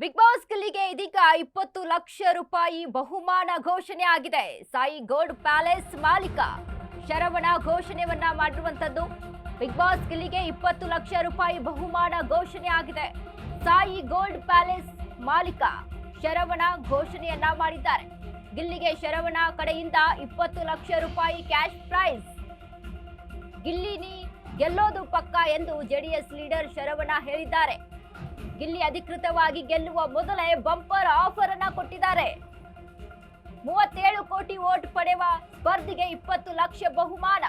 Big boss ಗಿಲ್ಲಿಗೆ ಇದೀಗ 20 ಲಕ್ಷ ರೂಪಾಯಿ ಬಹುಮಾನ ಘೋಷಣೆ ಆಗಿದೆ. ಸಾಯಿ ಗೋಲ್ಡ್ ಪ್ಯಾಲೇಸ್ ಮಾಲೀಕ ಶರವಣ ಘೋಷಣೆಯನ್ನ ಮಾಡಿರುವಂತದ್ದು. ಬಿಗ್ ಬಾಸ್ ಗಿಲ್ಲಿಗೆ 20 ಲಕ್ಷ ರೂಪಾಯಿ ಬಹುಮಾನ ಘೋಷಣೆ ಆಗಿದೆ. ಸಾಯಿ ಗೋಲ್ಡ್ ಪ್ಯಾಲೇಸ್ ಮಾಲೀಕ ಶರವಣ ಘೋಷಣೆಯನ್ನ ಮಾಡಿದ್ದಾರೆ. ಗಿಲ್ಲಿಗೆ ಶರವಣ ಕಡೆಯಿಂದ 20 ಲಕ್ಷ ರೂಪಾಯಿ ಕ್ಯಾಶ್ ಪ್ರೈಸ್. ಗಿಲ್ಲಿನಿ ಗೆಲ್ಲೋದು ಪಕ್ಕ ಎಂದು ಜೆಡಿಎಸ್ ಲೀಡರ್ ಶರವಣ ಹೇಳಿದ್ದಾರೆ. ಗಿಲ್ಲಿ ಅಧಿಕೃತವಾಗಿ ಗೆಲ್ಲುವ ಮೊದಲೇ ಬಂಪರ್ ಆಫರ್ ಅನ್ನ ಕೊಟ್ಟಿದ್ದಾರೆ. 37 ಕೋಟಿ ವೋಟ್ ಪಡೆಯುವ ಸ್ಪರ್ಧಿಗೆ 20 ಲಕ್ಷ ಬಹುಮಾನ.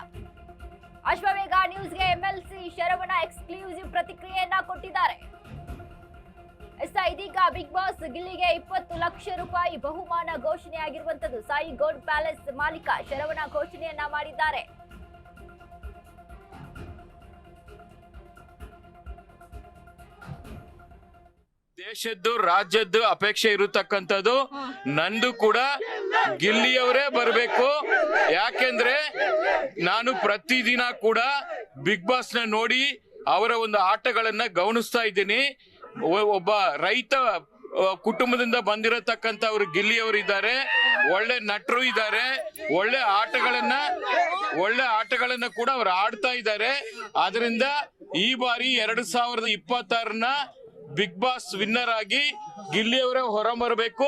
ಅಶ್ವವೇಗ ನ್ಯೂಸ್ಗೆ ಎಂಎಲ್ಸಿ ಶರವಣ ಎಕ್ಸ್ಕ್ಲೂಸಿವ್ ಪ್ರತಿಕ್ರಿಯೆಯನ್ನ ಕೊಟ್ಟಿದ್ದಾರೆ. ಇದೀಗ ಬಿಗ್ ಬಾಸ್ ಗಿಲ್ಲಿಗೆ 20 ಲಕ್ಷ ರೂಪಾಯಿ ಬಹುಮಾನ ಘೋಷಣೆ ಆಗಿರುವಂತದ್ದು. ಸಾಯಿ ಗೋಲ್ಡ್ ಪ್ಯಾಲೇಸ್ ಮಾಲೀಕ ಶರವಣ ಘೋಷಣೆಯನ್ನ ಮಾಡಿದ್ದಾರೆ. ದೇಶದ್ದು ರಾಜ್ಯದ್ದು ಅಪೇಕ್ಷೆ ಇರತಕ್ಕಂಥದ್ದು. ನಂದು ಕೂಡ ಗಿಲ್ಲಿಯವರೇ ಬರಬೇಕು. ಯಾಕೆಂದ್ರೆ ನಾನು ಪ್ರತಿದಿನ ಕೂಡ ಬಿಗ್ ಬಾಸ್ ನ ನೋಡಿ ಅವರ ಒಂದು ಆಟಗಳನ್ನ ಗಮನಿಸ್ತಾ ಇದ್ದೀನಿ. ಒಬ್ಬ ರೈತ ಕುಟುಂಬದಿಂದ ಬಂದಿರತಕ್ಕಂಥವ್ರು ಗಿಲ್ಲಿಯವರು ಇದ್ದಾರೆ. ಒಳ್ಳೆ ನಟರು ಇದ್ದಾರೆ. ಒಳ್ಳೆ ಆಟಗಳನ್ನ ಕೂಡ ಅವ್ರು ಆಡ್ತಾ ಇದ್ದಾರೆ. ಆದ್ರಿಂದ ಈ ಬಾರಿ 2026ನ ಬಿಗ್ ಬಾಸ್ ವಿನ್ನರ್ ಆಗಿ ಗಿಲ್ಲಿಯವರೇ ಹೊರಬರಬೇಕು.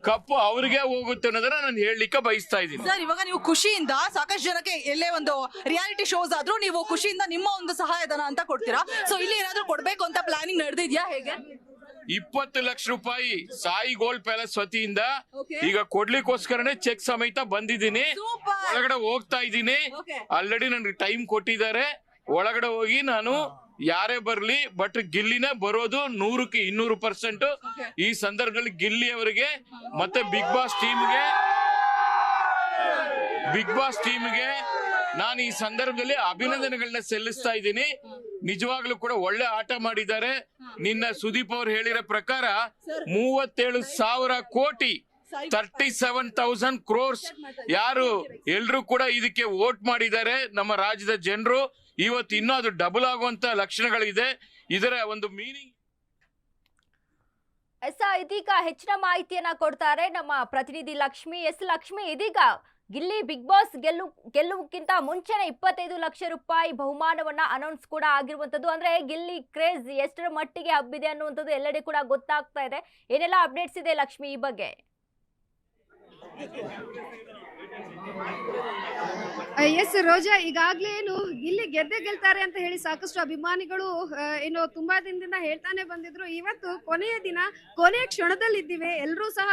ಕಪ್ಪು ಅವ್ರಿಗೆ ಹೋಗುತ್ತೆ ಅನ್ನೋದನ್ನ ನಾನು ಹೇಳಲಿಕ್ಕೆ ಬಯಸ್ತಾ ಇದ್ದೀನಿ. ಸರ್, ಇವಾಗ ನೀವು ಖುಷಿಯಿಂದ ಸಾಕಷ್ಟು ಜನಕ್ಕೆ ಎಲ್ಲೇ ಒಂದು ರಿಯಾಲಿಟಿ ಶೋಸ್ ಆದ್ರೂ ನೀವು ಖುಷಿಯಿಂದ ನಿಮ್ಮ ಒಂದು ಸಹಾಯಧನ ಅಂತ ಕೊಡ್ತೀರಾ. ಸೊ ಇಲ್ಲಿ ಏನಾದ್ರೂ ಕೊಡ್ಬೇಕು ಅಂತ ಪ್ಲಾನಿಂಗ್ ನಡೆದಿದ್ಯಾ? ಹೇಗೆ 20 ಲಕ್ಷ ರೂಪಾಯಿ ಸಾಯಿ ಗೋಲ್ಡ್ ಪ್ಯಾಲೇಸ್ ವತಿಯಿಂದ ಈಗ ಕೊಡ್ಲಿಕ್ಕೋಸ್ಕರನೇ ಚೆಕ್ ಸಮೇತ ಬಂದಿದ್ದೀನಿ. ಒಳಗಡೆ ಹೋಗ್ತಾ ಇದ್ದೀನಿ. ಆಲ್ರೆಡಿ ನನ್ಗೆ ಟೈಮ್ ಕೊಟ್ಟಿದ್ದಾರೆ. ಒಳಗಡೆ ಹೋಗಿ ನಾನು ಯಾರೇ ಬರ್ಲಿ ಬಟ್ ಗಿಲ್ಲಿನೇ ಬರೋದು 100ಕ್ಕೆ 200%. ಈ ಸಂದರ್ಭದಲ್ಲಿ ಗಿಲ್ಲಿ ಅವರಿಗೆ ಮತ್ತೆ ಬಿಗ್ ಬಾಸ್ ಟೀಮ್ಗೆ ನಾನು ಈ ಸಂದರ್ಭದಲ್ಲಿ ಅಭಿನಂದನೆಗಳನ್ನ ಸಲ್ಲಿಸ್ತಾ ಇದ್ದೀನಿ. ನಿಜವಾಗ್ಲೂ ಕೂಡ ಒಳ್ಳೆ ಆಟ ಮಾಡಿದ್ದಾರೆ. ನಿನ್ನ ಸುದೀಪ್ ಅವ್ರು ಹೇಳಿರೋ ಪ್ರಕಾರ 37,000 ಕೋಟಿ 37,000 crores ಯಾರು ಎಲ್ರು ಕೂಡ ಇದಕ್ಕೆ ವೋಟ್ ಮಾಡಿದ್ದಾರೆ ನಮ್ಮ ರಾಜ್ಯದ ಜನರು. ಇವತ್ತು ಇನ್ನೂ ಅದು ಡಬಲ್ ಆಗುವಂತ ಲಕ್ಷಣಗಳಿದೆ. ಇದರ ಒಂದು ಮೀನಿಂಗ್ ಇದೀಗ ಹೆಚ್ಚಿನ ಮಾಹಿತಿಯನ್ನ ಕೊಡ್ತಾರೆ ನಮ್ಮ ಪ್ರತಿನಿಧಿ ಲಕ್ಷ್ಮಿ. ಲಕ್ಷ್ಮಿ, ಇದೀಗ ಗಿಲ್ಲಿ ಬಿಗ್ ಬಾಸ್ ಗೆಲ್ಲುವಕ್ಕಿಂತ ಮುಂಚೆನೆ 25 ಲಕ್ಷ ರೂಪಾಯಿ ಬಹುಮಾನವನ್ನ ಅನೌನ್ಸ್ ಕೂಡ ಆಗಿರುವಂತದ್ದು. ಅಂದ್ರೆ ಗಿಲ್ಲಿ ಕ್ರೇಜ್ ಎಷ್ಟರ ಮಟ್ಟಿಗೆ ಹಬ್ಬಿದೆ ಅನ್ನುವಂಥದ್ದು ಎಲ್ಲೆಡೆ ಕೂಡ ಗೊತ್ತಾಗ್ತಾ ಇದೆ. ಏನೆಲ್ಲ ಅಪ್ಡೇಟ್ಸ್ ಇದೆ ಲಕ್ಷ್ಮಿ ಈ ಬಗ್ಗೆ? ಎಸ್ ರೋಜಾ, ಈಗಾಗಲೇ ಏನು ಗಿಲ್ಲಿ ಗೆಲ್ತಾರೆ ಅಂತ ಹೇಳಿ ಸಾಕಷ್ಟು ಅಭಿಮಾನಿಗಳು ಏನು ತುಂಬಾ ದಿನದಿಂದ ಹೇಳ್ತಾನೆ ಬಂದಿದ್ರು. ಇವತ್ತು ಕೊನೆಯ ದಿನ, ಕೊನೆಯ ಕ್ಷಣದಲ್ಲಿದ್ದೀವಿ. ಎಲ್ಲರೂ ಸಹ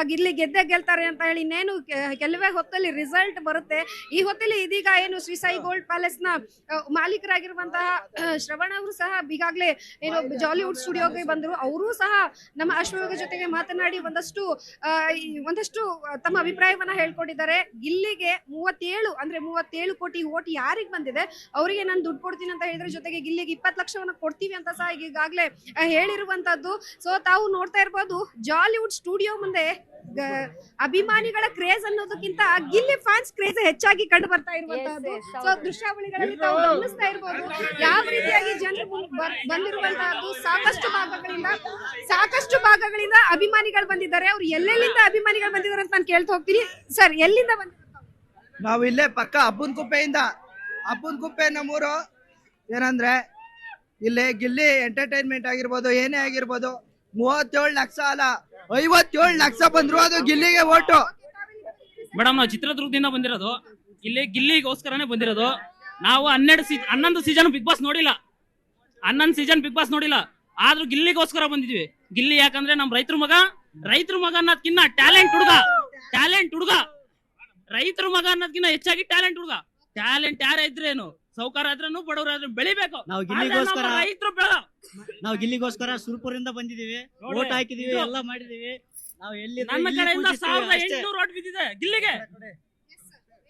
ಗಿಲ್ಲಿ ಗೆಲ್ತಾರೆ ಅಂತ ಹೇಳಿ ಇನ್ನೇನು ಕೆಲವೇ ಹೊತ್ತಲ್ಲಿ ರಿಸಲ್ಟ್ ಬರುತ್ತೆ. ಈ ಹೊತ್ತಲ್ಲಿ ಇದೀಗ ಏನು ಶ್ರೀ ಸಾಯಿ ಗೋಲ್ಡ್ ಪ್ಯಾಲೇಸ್ ನ ಮಾಲೀಕರಾಗಿರುವಂತಹ ಶ್ರವಣ ಅವರು ಸಹ ಈಗಾಗಲೇ ಏನು ಜಾಲಿವುಡ್ ಸ್ಟುಡಿಯೋಗೆ ಬಂದರು. ಅವರು ಸಹ ನಮ್ಮ ಅಶ್ವವೇಗ ಜೊತೆಗೆ ಮಾತನಾಡಿ ಒಂದಷ್ಟು ತಮ್ಮ ಅಭಿಪ್ರಾಯವನ್ನ ಹೇಳ್ಕೊಂಡಿದ್ದಾರೆ. ಗಿಲ್ಲಿಗೆ 37 ಕೋಟಿ ವೋಟ್ ಯಾರಿಗೆ ಬಂದಿದೆ ಅವರಿಗೆ ನಾನು ದುಡ್ಡು ಕೊಡ್ತೀನಿ ಅಂತ ಹೇಳಿದ್ರೆ, ಜೊತೆಗೆ ಗಿಲ್ಲಿಗೆ 20 ಲಕ್ಷವನ್ನ ಕೊಡ್ತೀವಿ ಅಂತ ಸಹ ಈಗಾಗಲೇ ಹೇಳಿರುವಂತದ್ದು. ಸೊ ತಾವು ನೋಡ್ತಾ ಇರ್ಬೋದು, ಜಾಲಿವುಡ್ ಸ್ಟುಡಿಯೋ ಮುಂದೆ ಅಭಿಮಾನಿಗಳ ಕ್ರೇಜ್ ಅನ್ನೋದಕ್ಕಿಂತ ಗಿಲ್ಲಿ ಫ್ಯಾನ್ಸ್ ಕ್ರೇಜ್ ಹೆಚ್ಚಾಗಿ ಕಂಡು ಬರ್ತಾ ಇರುವಂತಹದ್ದು. ಸೊ ದೃಶ್ಯಾವಳಿಗಳಲ್ಲಿ ತಾವು ಗಮನಿಸ್ತಾ ಇರ್ಬೋದು ಯಾವ ರೀತಿಯಾಗಿ ಜನರು ಬಂದಿರುವಂತಹದ್ದು. ಸಾಕಷ್ಟು ಭಾಗಗಳಿಂದ ಅಭಿಮಾನಿಗಳು ಬಂದಿದ್ದಾರೆ. ಅವ್ರು ಎಲ್ಲೆಲ್ಲಿಂದ ಅಭಿಮಾನಿಗಳು ಬಂದಿದ್ದಾರೆ ಅಂತ ನಾನು ಕೇಳ್ತಾ ಹೋಗ್ತೀನಿ. ಸರ್, ಎಲ್ಲಿಂದ ಬಂದಿದ್ದಾರೆ? ನಾವು ಇಲ್ಲೇ ಪಕ್ಕ ಅಪ್ಪನ ಕುಪ್ಪೆ ನಮ್ಮೂರು. ಏನಂದ್ರೆ ಇಲ್ಲಿ ಗಿಲ್ಲಿ ಎಂಟರ್ಟೈನ್ಮೆಂಟ್ ಆಗಿರ್ಬೋದು, ಏನೇ ಆಗಿರ್ಬೋದು, 37 ಲಕ್ಷ ಅಲ್ಲ 57 ಲಕ್ಷ ಬಂದ್ರು ಅದು ಗಿಲ್ಲಿಗೆ ಓಟು. ಮೇಡಮ್, ನಾವು ಚಿತ್ರದುರ್ಗದಿಂದ ಬಂದಿರೋದು. ಇಲ್ಲಿ ಗಿಲ್ಲಿಗೋಸ್ಕರನೇ ಬಂದಿರೋದು. ನಾವು 11 ಸೀಸನ್ ಬಿಗ್ ಬಾಸ್ ನೋಡಿಲ್ಲ. 11 ಸೀಸನ್ ಬಿಗ್ ಬಾಸ್ ನೋಡಿಲ್ಲ. ಆದ್ರೂ ಗಿಲ್ಲಿಗೋಸ್ಕರ ಬಂದಿದ್ವಿ. ಗಿಲ್ಲಿ ಯಾಕಂದ್ರೆ ನಮ್ ರೈತರ ಮಗ ಅನ್ನೋದಕ್ಕಿನ್ನ ಟ್ಯಾಲೆಂಟ್ ಹುಡುಗ ರೈತರ ಮಗ ಅನ್ನೋದಕ್ಕಿಂತ ಹೆಚ್ಚಾಗಿ ಟ್ಯಾಲೆಂಟ್ ಹುಡುಗ. ಟ್ಯಾಲೆಂಟ್ ಯಾರ ಇದ್ರೇನು, ಸೌಕಾರ ಆದ್ರೂ ಬಡವರಾದ್ರೂ ಬೆಳಿಬೇಕು. ನಾವು ಗಿಲ್ಲಿಗೋಸ್ಕರ ಸುರ್ಪುರಿಂದ ಬಂದಿದೀವಿ. ವೋಟ್ ಹಾಕಿದೀವಿ, ಎಲ್ಲ ಮಾಡಿದೀವಿ. ನಾವು ಎಲ್ಲಿ ನನ್ನ ಕಡೆಯಿಂದ 1800 ವೋಟ್ ಬಿದ್ದಿದೆ ಗಿಲ್ಲಿಗೆ.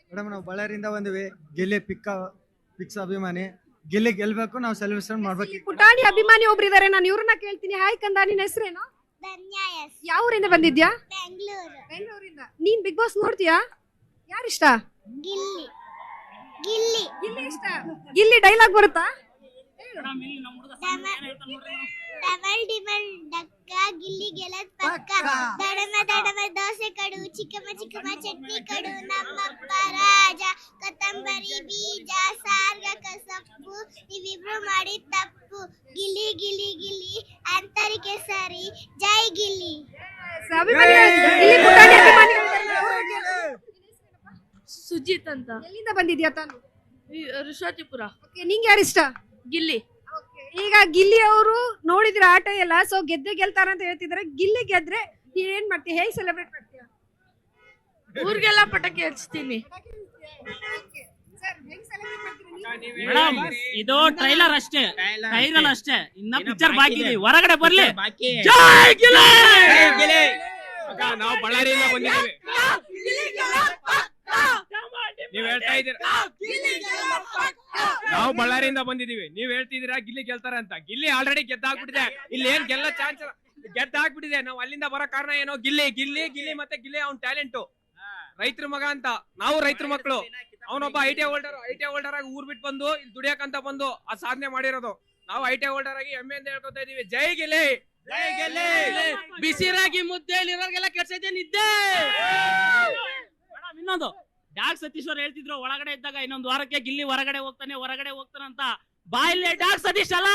ಮೇಡಮ್, ನಾವು ಬಳ್ಳಾರಿಯಿಂದ ಬಂದಿವಿ. ಗಿಲ್ಲಿ ಪಿಕ್ಸ್ ಅಭಿಮಾನಿ. ಗಿಲ್ಲಿ ಗೆಲ್ಬೇಕು, ನಾವು ಸೆಲೆಬ್ರೇಷನ್ ಮಾಡ್ಬೇಕು. ಪುಟಾಣಿ ಅಭಿಮಾನಿ ಒಬ್ರಿದ್ದಾರೆ, ನಾನು ಇವ್ರನ್ನ ಕೇಳ್ತೀನಿ. ಹಾಯ್ ಕಂದ, ನಿನ್ನ ಹೆಸರೇನು? ಯಾವ ಊರಿಂದ ಬಂದಿದ್ಯಾ? ಬೆಂಗಳೂರಿಂದ. ನೀನ್ ಬಿಗ್ ಬಾಸ್ ನೋಡ್ತೀಯಾ? ಯಾರಿಷ್ಟ? ಗಿಲ್ಲಿ ಇಷ್ಟ. ಗಿಲ್ಲಿ ಡೈಲಾಗ್ ಬರುತ್ತಾ? ಮೇಡಮ್ ಇಲ್ಲಿ ನಮ್ಮ ಹುಡುಗ ಏನ್ ಹೇಳ್ತಾನೆ ನೋಡ್ರಿ ನಾವು. ಡಬಲ್ ಡಿಬಲ್ ಡಕ್ಕ ಗಿಲ್ಲಿ ಗೆಲ್ಲದ್ ಪಕ್ಕ ದಡಮ ದಡಮ ದೋಸೆ ಕಡು ಚಿಕ್ಕಮ್ಮ ಚಿಕ್ಕಮ್ಮ ಚಟ್ನಿ ಕಡು ನಮ್ಮಪ್ಪ ರಾಜ ಕೊತ್ತಂಬರಿ ಬೀಜ ಸಾರ್ಗ ಕಸಪ್ಪು ನೀವಿಬ್ರು ಮಾಡಿದ ತಪ್ಪು ಗಿಲ್ಲಿ ಗಿಲ್ಲಿ ಗಿಲ್ಲಿ ಅಂತರಿಕೆ ಸರಿ ಜೈ ಗಿಲ್ಲಿ. ಗಿಲ್ಲಿ ಪುಟಾಣಿ ಅಭಿಮಾನಿಗಳಿದ್ದಾರೆ. ಸುಜಿತ್ ಅಂತ ಎಲ್ಲಿಂದ ಬಂದಿದ್ಯಾ ತಾನು? ಋಷಾತಿಪುರ. Okay, ನಿಂಗೆ ಯಾರು ಇಷ್ಟ? ಗಿಲ್ಲಿ. ಈಗ ಗಿಲ್ಲಿ ಅವರು ನೋಡಿದ್ರ ಆಟ ಎಲ್ಲ, ಸೊ ಗೆದ್ದೆ ಗೆಲ್ತಾರ ಅಂತ ಹೇಳ್ತಿದಾರೆ. ಗಿಲ್ಲಿ ಗೆದ್ರೆ ನೀನ್ ಏನ್ ಮಾಡ್ತೀಯ? ಹೇಗ್ ಸೆಲೆಬ್ರೇಟ್ ಮಾಡ್ತೀಯ? ಊರ್ಗೆಲ್ಲ ಪಟಾಕಿ ಹಚ್ತೀನಿ. ಮೇಡಮ್ ಇದು ಟ್ರೈಲರ್ ಅಷ್ಟೇ, ಟ್ರೈಲರ್ ಅಷ್ಟೇ, ಇನ್ನ ಪಿಕ್ಚರ್ ಬಾಕಿ ಇದೆ. ಹೊರಗಡೆ ಬರ್ಲಿ. ಜೈ ಗಿಲ್ಲಿ. ನಾವು ಬಳ್ಳಾರಿಯಿಂದ ಬಂದಿದ್ದೀವಿ. ನೀವ್ ಹೇಳ್ತಾ ಇದ್ದೀರಾ ನಾವು ಬಳ್ಳಾರಿಯಿಂದ ಬಂದಿದೀವಿ, ನೀವ್ ಹೇಳ್ತಿದ್ದೀರಾ ಗಿಲ್ಲಿ ಗೆಲ್ತಾರೆ ಅಂತ. ಗಿಲ್ಲಿ ಆಲ್ರೆಡಿ ಗೆದ್ದಾಗ್ಬಿಟ್ಟಿದೆ, ಇಲ್ಲಿ ಏನ್ ಗೆಲ್ಲ ಚಾನ್ಸ್ ಗೆದ್ದಾಗ್ಬಿಟ್ಟಿದೆ. ನಾವು ಅಲ್ಲಿಂದ ಬರೋ ಕಾರಣ ಏನೋ ಗಿಲ್ಲಿ ಗಿಲ್ಲಿ ಗಿಲ್ಲಿ ಮತ್ತೆ ಗಿಲ್ಲಿ ಅವ್ನ್ ಟ್ಯಾಲೆಂಟ್. ರೈತರ ಮಗ ಅಂತ, ನಾವು ರೈತರ ಮಕ್ಕಳು. ಅವನೊಬ್ಬ ಐ ಟಿ ಹೋಲ್ಡರ್ ಆಗಿ ಊರ್ ಬಿಟ್ಟು ಬಂದು ಇಲ್ಲಿ ದುಡಿಯಕಂತ ಬಂದು ಆ ಸಾಧನೆ ಮಾಡಿರೋದು. ನಾವು ಐ ಟಿ ಹೋಲ್ಡರ್ ಆಗಿ ಹೆಮ್ಮೆಯಿಂದ ಹೇಳ್ಕೊತಾ ಇದೀವಿ, ಜೈ ಗಿಲ್ಲಿ. ಜೈ ಗಿಲ್ಲಿ. ಬಿಸಿರಾಗಿ ಮುದ್ದೆಲಿರೋರ್ಗೆಲ್ಲ ಕೆಡ್ಸೈತೆ ನಿದ್ದೆ. ಮೇಡಮ್ ಇನ್ನೊಂದು ಡಾಗ್ ಸತೀಶ್ವರ್ ಹೇಳ್ತಿದ್ರು ಒಳಗಡೆ ಇದ್ದಾಗ ಇನ್ನೊಂದು ವಾರಕ್ಕೆ ಗಿಲ್ಲಿ ಹೊರಗಡೆ ಹೋಗ್ತಾನೆ ಅಂತ. ಬಾಯಿಲೆ ಡಾಗ್ ಸತೀಶ್ ಅಲ್ಲ,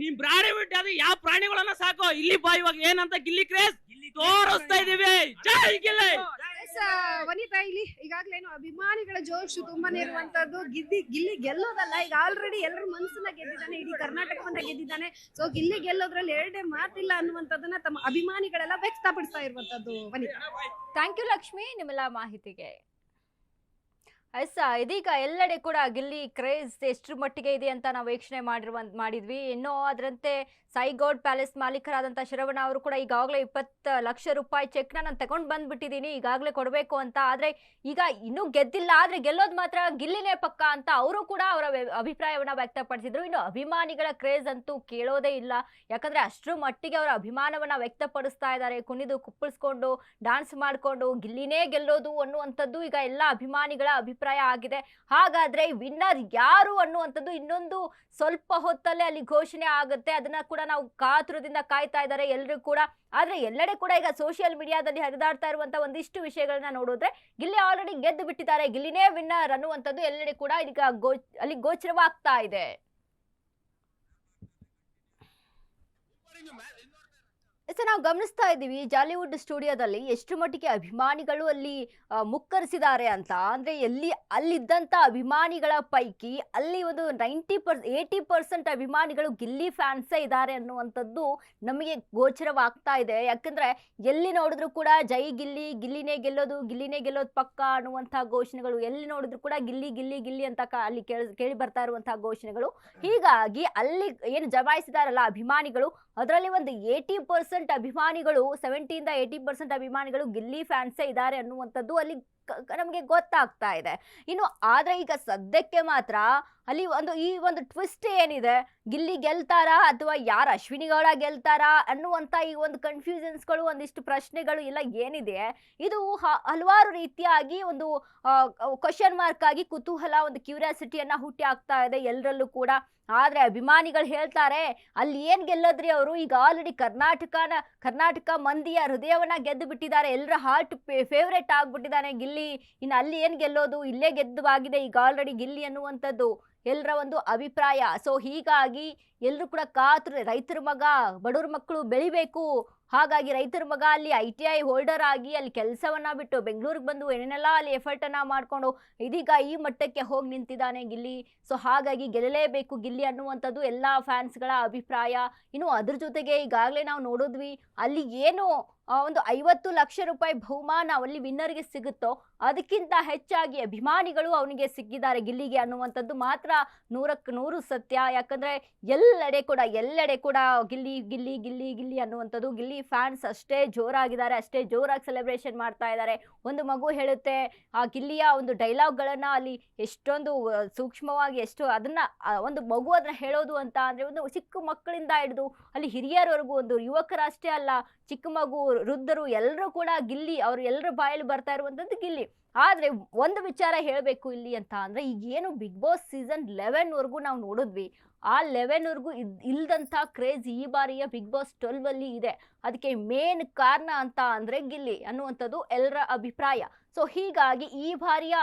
ನೀನ್ ಪ್ರಾಣಿ ಬಿಟ್ಟು ಅದು ಯಾವ ಪ್ರಾಣಿಗಳನ್ನ ಸಾಕು. ಇಲ್ಲಿ ಬಾ, ಇವಾಗ ಏನಂತ ಗಿಲ್ಲಿ ಕ್ರೇಜ್ ತೋರಿಸ್ತಾ ಇದೀವಿ. ಜೈ ಗಿಲ್ಲಿ. ವನಿತಾ, ಇಲ್ಲಿ ಈಗಾಗ್ಲೇನು ಅಭಿಮಾನಿಗಳ ಜೋಶು ತುಂಬಾನೇ ಇರುವಂತದ್ದು. ಗಿಲ್ಲಿ ಗೆಲ್ಲೋದಲ್ಲ, ಈಗ ಆಲ್ರೆಡಿ ಎಲ್ಲರ ಮನಸ್ಸನ್ನ ಗೆದ್ದಿದ್ದಾನೆ, ಇಡೀ ಕರ್ನಾಟಕವನ್ನ ಗೆದ್ದಿದ್ದಾನೆ. ಸೊ ಗಿಲ್ಲಿ ಗೆಲ್ಲೋದ್ರಲ್ಲಿ ಎರಡೇ ಮಾತಿಲ್ಲ ಅನ್ನುವಂಥದ್ದನ್ನ ತಮ್ಮ ಅಭಿಮಾನಿಗಳೆಲ್ಲ ವ್ಯಕ್ತಪಡಿಸ್ತಾ ಇರುವಂತದ್ದು. ವನಿತಾ, ಥ್ಯಾಂಕ್ ಯು ಲಕ್ಷ್ಮಿ ನಿಮ್ಮೆಲ್ಲ ಮಾಹಿತಿಗೆ. ಇದೀಗ ಎಲ್ಲೆಡೆ ಕೂಡ ಗಿಲ್ಲಿ ಕ್ರೇಜ್ ಎಷ್ಟರ ಮಟ್ಟಿಗೆ ಇದೆ ಅಂತ ನಾವು ವೀಕ್ಷಣೆ ಮಾಡಿದ್ವಿ. ಇನ್ನೂ ಅದರಂತೆ ಸಾಯಿಗೌಡ್ ಪ್ಯಾಲೇಸ್ ಮಾಲೀಕರಾದಂಥ ಶರವಣ ಅವರು ಕೂಡ ಈಗಾಗಲೇ 20 ಲಕ್ಷ ರೂಪಾಯಿ ಚೆಕ್ನ ನಾನು ತಗೊಂಡು ಬಂದ್ಬಿಟ್ಟಿದ್ದೀನಿ, ಈಗಾಗಲೇ ಕೊಡಬೇಕು ಅಂತ. ಆದರೆ ಈಗ ಇನ್ನೂ ಗೆದ್ದಿಲ್ಲ, ಆದರೆ ಗೆಲ್ಲೋದು ಮಾತ್ರ ಗಿಲ್ಲಿನೇ ಪಕ್ಕ ಅಂತ ಅವರು ಕೂಡ ಅವರ ಅಭಿಪ್ರಾಯವನ್ನು ವ್ಯಕ್ತಪಡಿಸಿದ್ರು. ಇನ್ನು ಅಭಿಮಾನಿಗಳ ಕ್ರೇಜ್ ಅಂತೂ ಕೇಳೋದೇ ಇಲ್ಲ, ಯಾಕಂದರೆ ಅಷ್ಟರ ಮಟ್ಟಿಗೆ ಅವರ ಅಭಿಮಾನವನ್ನು ವ್ಯಕ್ತಪಡಿಸ್ತಾ ಇದ್ದಾರೆ. ಕುಣಿದು ಕುಪ್ಪಳಿಸ್ಕೊಂಡು ಡ್ಯಾನ್ಸ್ ಮಾಡಿಕೊಂಡು ಗಿಲ್ಲಿನೇ ಗೆಲ್ಲೋದು ಅನ್ನುವಂಥದ್ದು ಈಗ ಎಲ್ಲ ಅಭಿಮಾನಿಗಳ ಅಭಿಪ್ರಾಯ ಆಗಿದೆ. ಹಾಗಾದ್ರೆ ವಿನ್ನರ್ ಯಾರು ಅನ್ನುವಂಥದ್ದು ಇನ್ನೊಂದು ಸ್ವಲ್ಪ ಹೊತ್ತಲ್ಲೇ ಅಲ್ಲಿ ಘೋಷಣೆ ಆಗುತ್ತೆ. ಅದನ್ನ ಕೂಡ ನಾವು ಕಾತುರದಿಂದ ಕಾಯ್ತಾ ಇದ್ದಾರೆ ಎಲ್ಲರೂ ಕೂಡ. ಆದ್ರೆ ಎಲ್ಲೆಡೆ ಕೂಡ ಈಗ ಸೋಷಿಯಲ್ ಮೀಡಿಯಾದಲ್ಲಿ ಹರಿದಾಡ್ತಾ ಇರುವಂತ ಒಂದಿಷ್ಟು ವಿಷಯಗಳನ್ನ ನೋಡಿದ್ರೆ ಗಿಲ್ಲಿ ಆಲ್ರೆಡಿ ಗೆದ್ದು ಬಿಟ್ಟಿದ್ದಾರೆ, ಗಿಲ್ಲಿನೇ ವಿನ್ನರ್ ಅನ್ನುವಂಥದ್ದು ಎಲ್ಲೆಡೆ ಕೂಡ ಈಗ ಅಲ್ಲಿ ಗೋಚರವಾಗ್ತಾ ಇದೆ. ನಾವು ಗಮನಿಸ್ತಾ ಇದ್ದೀವಿ ಜಾಲಿವುಡ್ ಸ್ಟುಡಿಯೋದಲ್ಲಿ ಎಷ್ಟು ಮಟ್ಟಿಗೆ ಅಭಿಮಾನಿಗಳು ಅಲ್ಲಿ ಮುಕ್ಕರಿಸಿದ್ದಾರೆ ಅಂತ. ಅಂದ್ರೆ ಅಲ್ಲಿದ್ದಂತ ಅಭಿಮಾನಿಗಳ ಪೈಕಿ ಅಲ್ಲಿ ಒಂದು 80% ಅಭಿಮಾನಿಗಳು ಗಿಲ್ಲಿ ಫ್ಯಾನ್ಸೇ ಇದ್ದಾರೆ ಅನ್ನುವಂಥದ್ದು ನಮಗೆ ಗೋಚರವಾಗ್ತಾ ಇದೆ. ಯಾಕಂದ್ರೆ ಎಲ್ಲಿ ನೋಡಿದ್ರು ಕೂಡ ಜೈ ಗಿಲ್ಲಿ, ಗಿಲ್ಲಿನೇ ಗೆಲ್ಲೋದು ಪಕ್ಕ ಅನ್ನುವಂಥ ಘೋಷಣೆಗಳು, ಎಲ್ಲಿ ನೋಡಿದ್ರು ಕೂಡ ಗಿಲ್ಲಿ ಗಿಲ್ಲಿ ಗಿಲ್ಲಿ ಅಂತ ಅಲ್ಲಿ ಕೇಳಿ ಬರ್ತಾ ಇರುವಂತಹ ಘೋಷಣೆಗಳು. ಹೀಗಾಗಿ ಅಲ್ಲಿ ಏನು ಜಮಾಯಿಸಿದಾರಲ್ಲ ಅಭಿಮಾನಿಗಳು, ಅದರಲ್ಲಿ ಒಂದು 80% ಅಭಿಮಾನಿಗಳು, 70 to 80% ಅಭಿಮಾನಿಗಳು ಗಿಲ್ಲಿ ಫ್ಯಾನ್ಸೇ ಇದ್ದಾರೆ ಅನ್ನುವಂಥದ್ದು ಅಲ್ಲಿ ನಮಗೆ ಗೊತ್ತಾಗ್ತಾ ಇದೆ. ಇನ್ನು ಆದ್ರೆ ಈಗ ಸದ್ಯಕ್ಕೆ ಮಾತ್ರ ಅಲ್ಲಿ ಈ ಒಂದು ಟ್ವಿಸ್ಟ್ ಏನಿದೆ, ಗಿಲ್ಲಿ ಗೆಲ್ತಾರಾ ಅಥವಾ ಯಾರು ಅಶ್ವಿನಿ ಗೌಡ ಗೆಲ್ತಾರಾ ಅನ್ನುವಂಥ ಈ ಒಂದು ಕನ್ಫ್ಯೂಷನ್ಸ್ಗಳು, ಒಂದಿಷ್ಟು ಪ್ರಶ್ನೆಗಳು ಎಲ್ಲ ಏನಿದೆ, ಇದು ಹಲವಾರು ರೀತಿಯಾಗಿ ಒಂದು ಕ್ವಶನ್ ಮಾರ್ಕ್ ಆಗಿ ಕುತೂಹಲ, ಒಂದು ಕ್ಯೂರಿಯಾಸಿಟಿಯನ್ನ ಹುಟ್ಟಿ ಆಗ್ತಾ ಇದೆ ಎಲ್ಲರಲ್ಲೂ ಕೂಡ. ಆದ್ರೆ ಅಭಿಮಾನಿಗಳು ಹೇಳ್ತಾರೆ ಅಲ್ಲಿ ಏನ್ ಗೆಲ್ಲದ್ರಿ ಅವರು, ಈಗ ಆಲ್ರೆಡಿ ಕರ್ನಾಟಕ ಮಂದಿಯ ಹೃದಯವನ್ನ ಗೆದ್ದು ಬಿಟ್ಟಿದ್ದಾರೆ, ಎಲ್ಲರ ಹಾರ್ಟ್ ಫೇವ್ರೇಟ್ ಆಗ್ಬಿಟ್ಟಿದ್ದಾನೆ ಗಿಲ್ಲಿ. ಇನ್ನು ಅಲ್ಲಿ ಏನ್ ಗೆಲ್ಲೋದು, ಇಲ್ಲೇ ಗೆದ್ದುವಾಗಿದೆ ಈಗ ಆಲ್ರೆಡಿ ಗಿಲ್ಲಿ ಅನ್ನುವಂಥದ್ದು ಎಲ್ಲರ ಒಂದು ಅಭಿಪ್ರಾಯ. ಸೊ ಹೀಗಾಗಿ ಎಲ್ಲರೂ ಕೂಡ ಕಾತುರ, ರೈತರ ಮಗ, ಬಡವ್ರ ಮಕ್ಕಳು ಬೆಳಿಬೇಕು, ಹಾಗಾಗಿ ರೈತರ ಮಗ ಅಲ್ಲಿ ITI ಹೋಲ್ಡರ್ ಆಗಿ ಅಲ್ಲಿ ಕೆಲಸವನ್ನ ಬಿಟ್ಟು ಬೆಂಗಳೂರಿಗೆ ಬಂದು ಏನೇನೆಲ್ಲ ಅಲ್ಲಿ ಎಫರ್ಟ್ ಅನ್ನ ಮಾಡ್ಕೊಂಡು ಇದೀಗ ಈ ಮಟ್ಟಕ್ಕೆ ಹೋಗಿ ನಿಂತಿದ್ದಾನೆ ಗಿಲ್ಲಿ. ಸೊ ಹಾಗಾಗಿ ಗೆಲ್ಲಲೇಬೇಕು ಗಿಲ್ಲಿ ಅನ್ನುವಂಥದ್ದು ಎಲ್ಲ ಫ್ಯಾನ್ಸ್ಗಳ ಅಭಿಪ್ರಾಯ. ಇನ್ನು ಅದ್ರ ಜೊತೆಗೆ ಈಗಾಗಲೇ ನಾವು ನೋಡಿದ್ವಿ ಅಲ್ಲಿ ಏನು ಒಂದು 50 ಲಕ್ಷ ರೂಪಾಯಿ ಬಹುಮಾನ ಅಲ್ಲಿ ವಿನ್ನರ್ಗೆ ಸಿಗುತ್ತೋ ಅದಕ್ಕಿಂತ ಹೆಚ್ಚಾಗಿ ಅಭಿಮಾನಿಗಳು ಅವನಿಗೆ ಸಿಕ್ಕಿದ್ದಾರೆ ಗಿಲ್ಲಿಗೆ ಅನ್ನುವಂಥದ್ದು ಮಾತ್ರ 100ಕ್ಕೆ 100 ಸತ್ಯ. ಯಾಕಂದ್ರೆ ಎಲ್ಲೆಡೆ ಕೂಡ ಗಿಲ್ಲಿ ಗಿಲ್ಲಿ ಗಿಲ್ಲಿ ಗಿಲ್ಲಿ ಅನ್ನುವಂಥದ್ದು, ಗಿಲ್ಲಿ ಫ್ಯಾನ್ಸ್ ಅಷ್ಟೇ ಜೋರಾಗಿದ್ದಾರೆ, ಅಷ್ಟೇ ಜೋರಾಗಿ ಸೆಲೆಬ್ರೇಷನ್ ಮಾಡ್ತಾ ಇದ್ದಾರೆ. ಒಂದು ಮಗು ಹೇಳುತ್ತೆ ಆ ಗಿಲ್ಲಿಯ ಒಂದು ಡೈಲಾಗ್ಗಳನ್ನ ಅಲ್ಲಿ ಎಷ್ಟೊಂದು ಸೂಕ್ಷ್ಮವಾಗಿ, ಎಷ್ಟು ಅದನ್ನ ಒಂದು ಮಗು ಅದನ್ನ ಹೇಳೋದು ಅಂತ ಅಂದ್ರೆ ಒಂದು ಚಿಕ್ಕ ಮಕ್ಕಳಿಂದ ಹಿಡಿದು ಅಲ್ಲಿ ಹಿರಿಯರವರೆಗೂ, ಒಂದು ಯುವಕರಷ್ಟೇ ಅಲ್ಲ, ಚಿಕ್ಕ ಮಗು, ವೃದ್ಧರು ಎಲ್ಲರೂ ಕೂಡ ಗಿಲ್ಲಿ, ಅವ್ರು ಎಲ್ಲರ ಬಾಯಲ್ಲಿ ಬರ್ತಾ ಇರುವಂಥದ್ದು ಗಿಲ್ಲಿ. ಆದ್ರೆ ಒಂದು ವಿಚಾರ ಹೇಳಬೇಕು ಇಲ್ಲಿ ಅಂತ ಅಂದ್ರೆ, ಈಗ ಏನು ಬಿಗ್ ಬಾಸ್ ಸೀಸನ್ 11 ವರೆಗೂ ನಾವು ನೋಡಿದ್ವಿ, ಆ ಲೆವೆಲ್ವರೆಗೂ ಇಲ್ದಂಥ ಕ್ರೇಜ್ ಈ ಬಾರಿಯ ಬಿಗ್ ಬಾಸ್ 12 ಅಲ್ಲಿ ಇದೆ. ಅದಕ್ಕೆ ಮೇನ್ ಕಾರಣ ಅಂತ ಅಂದ್ರೆ ಗಿಲ್ಲಿ ಅನ್ನುವಂಥದ್ದು ಎಲ್ಲರ ಅಭಿಪ್ರಾಯ. ಸೊ ಹೀಗಾಗಿ ಈ ಬಾರಿಯ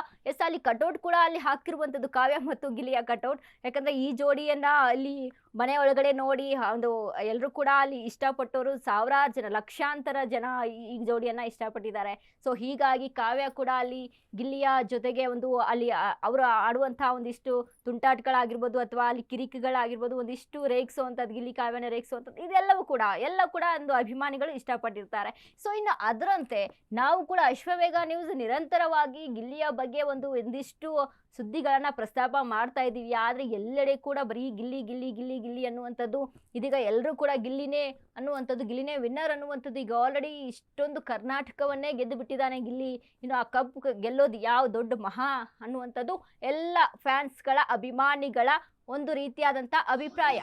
ಅಲ್ಲಿ ಕಟೌಟ್ ಕೂಡ ಅಲ್ಲಿ ಹಾಕಿರುವಂಥದ್ದು ಕಾವ್ಯ ಮತ್ತು ಗಿಲ್ಲಿಯ ಕಟೌಟ್. ಯಾಕಂದ್ರೆ ಈ ಜೋಡಿಯನ್ನ ಅಲ್ಲಿ ಮನೆ ಒಳಗಡೆ ನೋಡಿ ಒಂದು ಎಲ್ಲರೂ ಕೂಡ ಅಲ್ಲಿ ಇಷ್ಟಪಟ್ಟವರು, ಸಾವಿರಾರು ಜನ, ಲಕ್ಷಾಂತರ ಜನ ಈ ಜೋಡಿಯನ್ನ ಇಷ್ಟಪಟ್ಟಿದ್ದಾರೆ. ಸೊ ಹೀಗಾಗಿ ಕಾವ್ಯ ಕೂಡ ಅಲ್ಲಿ ಗಿಲ್ಲಿಯ ಜೊತೆಗೆ ಒಂದು ಅಲ್ಲಿ ಅವರು ಆಡುವಂತಹ ಒಂದಿಷ್ಟು ತುಂಟಾಟಗಳಾಗಿರ್ಬೋದು ಅಥವಾ ಅಲ್ಲಿ ಕಿರಿಕಿಗಳಾಗಿರ್ಬೋದು, ಒಂದಿಷ್ಟು ರೇಗಿಸುವಂಥದ್ದು, ಗಿಲ್ಲಿ ಕಾವ್ಯನ ರೇಗಿಸುವಂಥದ್ದು, ಇದೆಲ್ಲವೂ ಕೂಡ ಒಂದು ಅಭಿಮಾನಿಗಳು ಇಷ್ಟಪಟ್ಟಿರ್ತಾರೆ. ಸೊ ಇನ್ನು ಅದರಂತೆ ನಾವು ಕೂಡ ಅಶ್ವವೇಗ ನ್ಯೂಸ್ ನಿರಂತರವಾಗಿ ಗಿಲ್ಲಿಯ ಬಗ್ಗೆ ಒಂದಿಷ್ಟು ಸುದ್ದಿಗಳನ್ನ ಪ್ರಸ್ತಾಪ ಮಾಡ್ತಾ ಇದ್ದೀವಿ. ಆದರೆ ಎಲ್ಲೆಡೆ ಕೂಡ ಬರೀ ಗಿಲ್ಲಿ ಗಿಲ್ಲಿ ಗಿಲ್ಲಿ ಗಿಲ್ಲಿ ಅನ್ನುವಂಥದ್ದು. ಇದೀಗ ಎಲ್ಲರೂ ಕೂಡ ಗಿಲ್ಲಿನೇ ಅನ್ನುವಂಥದ್ದು, ಗಿಲ್ಲಿನೇ ವಿನ್ನರ್ ಅನ್ನುವಂಥದ್ದು. ಈಗ ಆಲ್ರೆಡಿ ಇಷ್ಟೊಂದು ಕರ್ನಾಟಕವನ್ನೇ ಗೆದ್ದು ಬಿಟ್ಟಿದ್ದಾನೆ ಗಿಲ್ಲಿ. ಇನ್ನು ಆ ಕಪ್ ಗೆಲ್ಲೋದು ಯಾವ ದೊಡ್ಡ ಮಹಾ ಅನ್ನುವಂಥದ್ದು ಎಲ್ಲ ಫ್ಯಾನ್ಸ್ಗಳ, ಅಭಿಮಾನಿಗಳ ಒಂದು ರೀತಿಯಾದಂಥ ಅಭಿಪ್ರಾಯ.